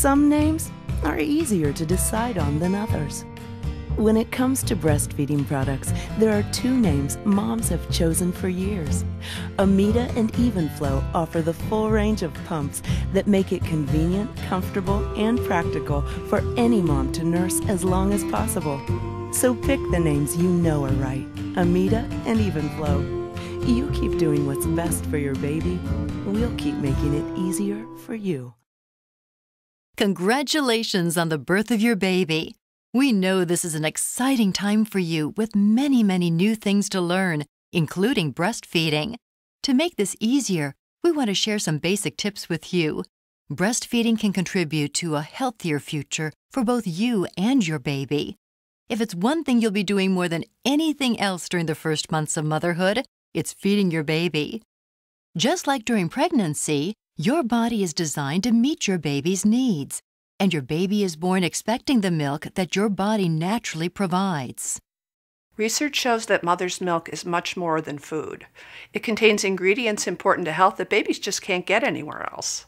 Some names are easier to decide on than others. When it comes to breastfeeding products, there are two names moms have chosen for years. Amida and Evenflow offer the full range of pumps that make it convenient, comfortable, and practical for any mom to nurse as long as possible. So pick the names you know are right, Amida and Evenflow. You keep doing what's best for your baby. We'll keep making it easier for you. Congratulations on the birth of your baby. We know this is an exciting time for you with many, many new things to learn, including breastfeeding. To make this easier, we want to share some basic tips with you. Breastfeeding can contribute to a healthier future for both you and your baby. If it's one thing you'll be doing more than anything else during the first months of motherhood, it's feeding your baby. Just like during pregnancy, your body is designed to meet your baby's needs, and your baby is born expecting the milk that your body naturally provides. Research shows that mother's milk is much more than food. It contains ingredients important to health that babies just can't get anywhere else.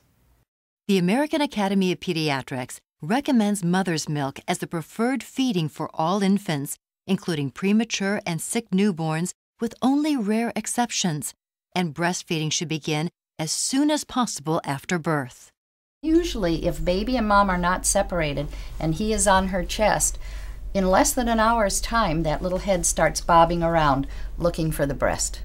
The American Academy of Pediatrics recommends mother's milk as the preferred feeding for all infants, including premature and sick newborns, with only rare exceptions, and breastfeeding should begin as soon as possible after birth. Usually, if baby and mom are not separated and he is on her chest, in less than an hour's time, that little head starts bobbing around, looking for the breast.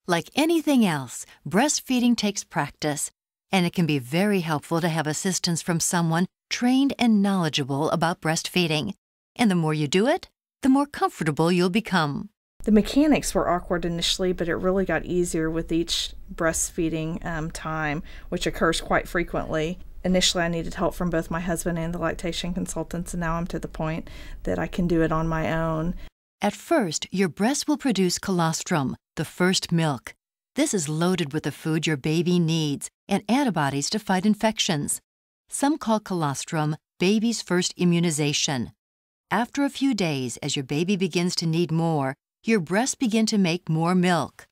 Like anything else, breastfeeding takes practice, and it can be very helpful to have assistance from someone trained and knowledgeable about breastfeeding. And the more you do it, the more comfortable you'll become. The mechanics were awkward initially, but it really got easier with each breastfeeding time, which occurs quite frequently. Initially, I needed help from both my husband and the lactation consultants, and now I'm to the point that I can do it on my own. At first, your breast will produce colostrum, the first milk. This is loaded with the food your baby needs and antibodies to fight infections. Some call colostrum baby's first immunization. After a few days, as your baby begins to need more, your breasts begin to make more milk.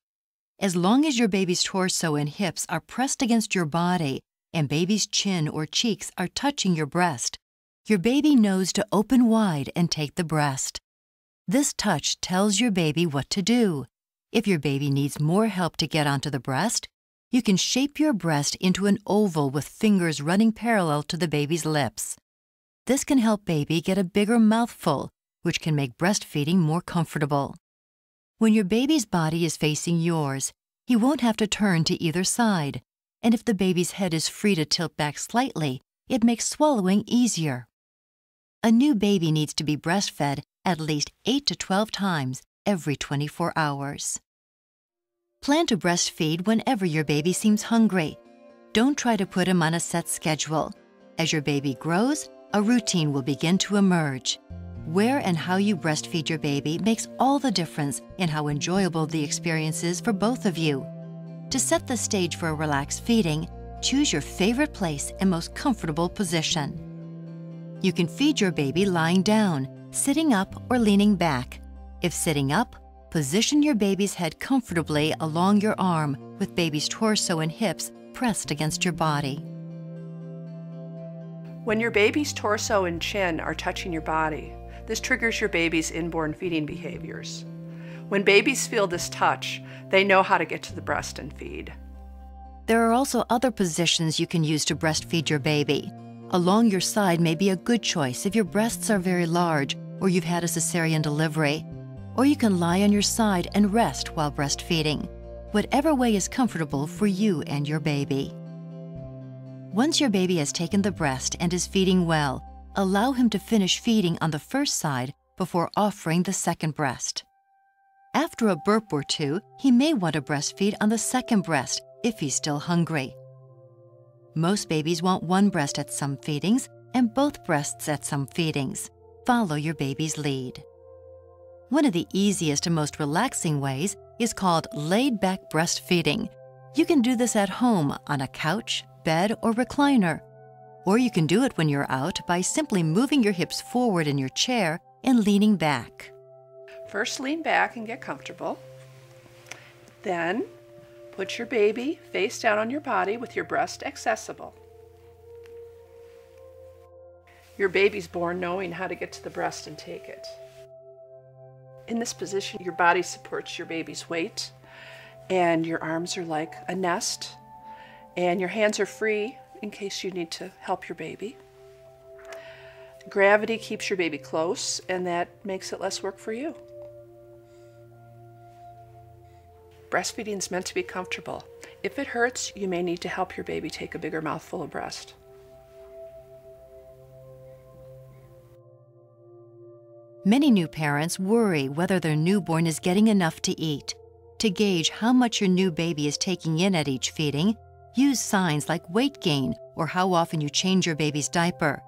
As long as your baby's torso and hips are pressed against your body and baby's chin or cheeks are touching your breast, your baby knows to open wide and take the breast. This touch tells your baby what to do. If your baby needs more help to get onto the breast, you can shape your breast into an oval with fingers running parallel to the baby's lips. This can help baby get a bigger mouthful, which can make breastfeeding more comfortable. When your baby's body is facing yours, he won't have to turn to either side, and if the baby's head is free to tilt back slightly, it makes swallowing easier. A new baby needs to be breastfed at least 8 to 12 times every 24 hours. Plan to breastfeed whenever your baby seems hungry. Don't try to put him on a set schedule. As your baby grows, a routine will begin to emerge. Where and how you breastfeed your baby makes all the difference in how enjoyable the experience is for both of you. To set the stage for a relaxed feeding, choose your favorite place and most comfortable position. You can feed your baby lying down, sitting up, or leaning back. If sitting up, position your baby's head comfortably along your arm with baby's torso and hips pressed against your body. When your baby's torso and chin are touching your body, this triggers your baby's inborn feeding behaviors. When babies feel this touch, they know how to get to the breast and feed. There are also other positions you can use to breastfeed your baby. Along your side may be a good choice if your breasts are very large or you've had a cesarean delivery. Or you can lie on your side and rest while breastfeeding. Whatever way is comfortable for you and your baby. Once your baby has taken the breast and is feeding well, allow him to finish feeding on the first side before offering the second breast. After a burp or two, he may want to breastfeed on the second breast if he's still hungry. Most babies want one breast at some feedings and both breasts at some feedings. Follow your baby's lead. One of the easiest and most relaxing ways is called laid-back breastfeeding. You can do this at home on a couch, bed, or recliner. Or you can do it when you're out by simply moving your hips forward in your chair and leaning back. First, lean back and get comfortable. Then, put your baby face down on your body with your breast accessible. Your baby's born knowing how to get to the breast and take it. In this position, your body supports your baby's weight, and your arms are like a nest, and your hands are free in case you need to help your baby. Gravity keeps your baby close, and that makes it less work for you. Breastfeeding is meant to be comfortable. If it hurts, you may need to help your baby take a bigger mouthful of breast. Many new parents worry whether their newborn is getting enough to eat. To gauge how much your new baby is taking in at each feeding, use signs like weight gain or how often you change your baby's diaper.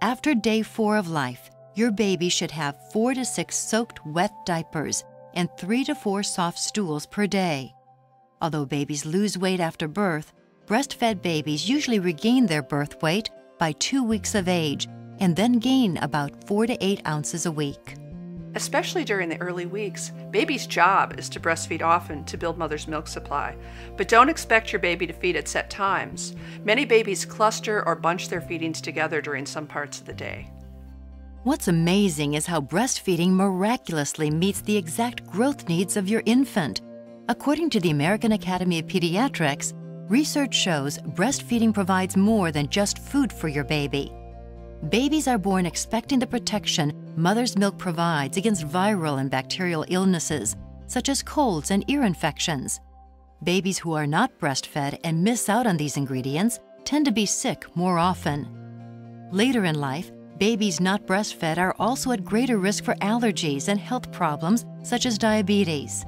After day 4 of life, your baby should have 4 to 6 soaked wet diapers and 3 to 4 soft stools per day. Although babies lose weight after birth, breastfed babies usually regain their birth weight by 2 weeks of age and then gain about 4 to 8 ounces a week. Especially during the early weeks, baby's job is to breastfeed often to build mother's milk supply. But don't expect your baby to feed at set times. Many babies cluster or bunch their feedings together during some parts of the day. What's amazing is how breastfeeding miraculously meets the exact growth needs of your infant. According to the American Academy of Pediatrics, research shows breastfeeding provides more than just food for your baby. Babies are born expecting the protection mother's milk provides against viral and bacterial illnesses, such as colds and ear infections. Babies who are not breastfed and miss out on these ingredients tend to be sick more often. Later in life, babies not breastfed are also at greater risk for allergies and health problems such as diabetes.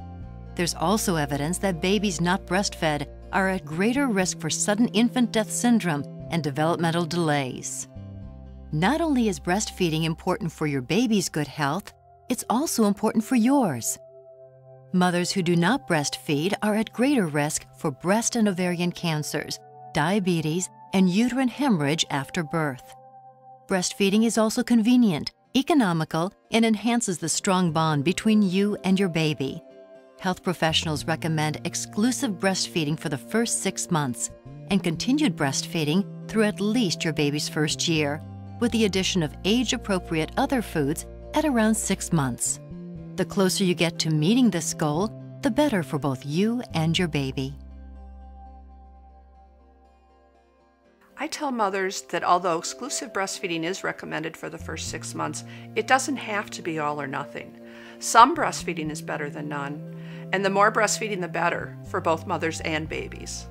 There's also evidence that babies not breastfed are at greater risk for sudden infant death syndrome and developmental delays. Not only is breastfeeding important for your baby's good health, it's also important for yours. Mothers who do not breastfeed are at greater risk for breast and ovarian cancers, diabetes, and uterine hemorrhage after birth. Breastfeeding is also convenient, economical, and enhances the strong bond between you and your baby. Health professionals recommend exclusive breastfeeding for the first 6 months and continued breastfeeding through at least your baby's first year, with the addition of age-appropriate other foods at around 6 months. The closer you get to meeting this goal, the better for both you and your baby. I tell mothers that although exclusive breastfeeding is recommended for the first 6 months, it doesn't have to be all or nothing. Some breastfeeding is better than none, and the more breastfeeding the better for both mothers and babies.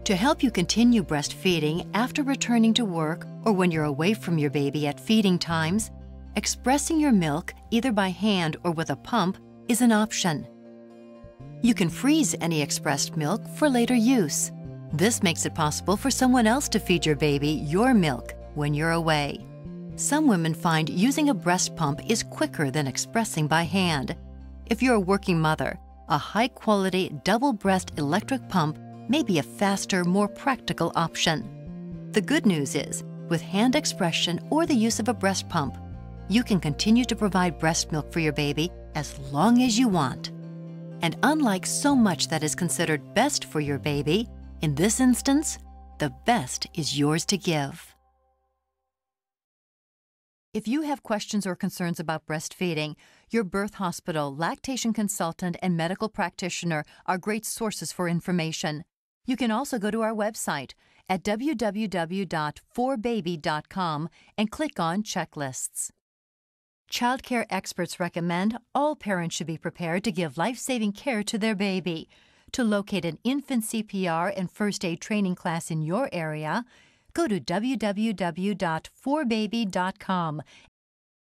To help you continue breastfeeding after returning to work or when you're away from your baby at feeding times, expressing your milk either by hand or with a pump is an option. You can freeze any expressed milk for later use. This makes it possible for someone else to feed your baby your milk when you're away. Some women find using a breast pump is quicker than expressing by hand. If you're a working mother, a high-quality double-breast electric pump may be a faster, more practical option. The good news is, with hand expression or the use of a breast pump, you can continue to provide breast milk for your baby as long as you want. And unlike so much that is considered best for your baby, in this instance, the best is yours to give. If you have questions or concerns about breastfeeding, your birth hospital, lactation consultant, and medical practitioner are great sources for information. You can also go to our website at www.forbaby.com and click on Checklists. Child care experts recommend all parents should be prepared to give life-saving care to their baby. To locate an infant CPR and first aid training class in your area, go to www.forbaby.com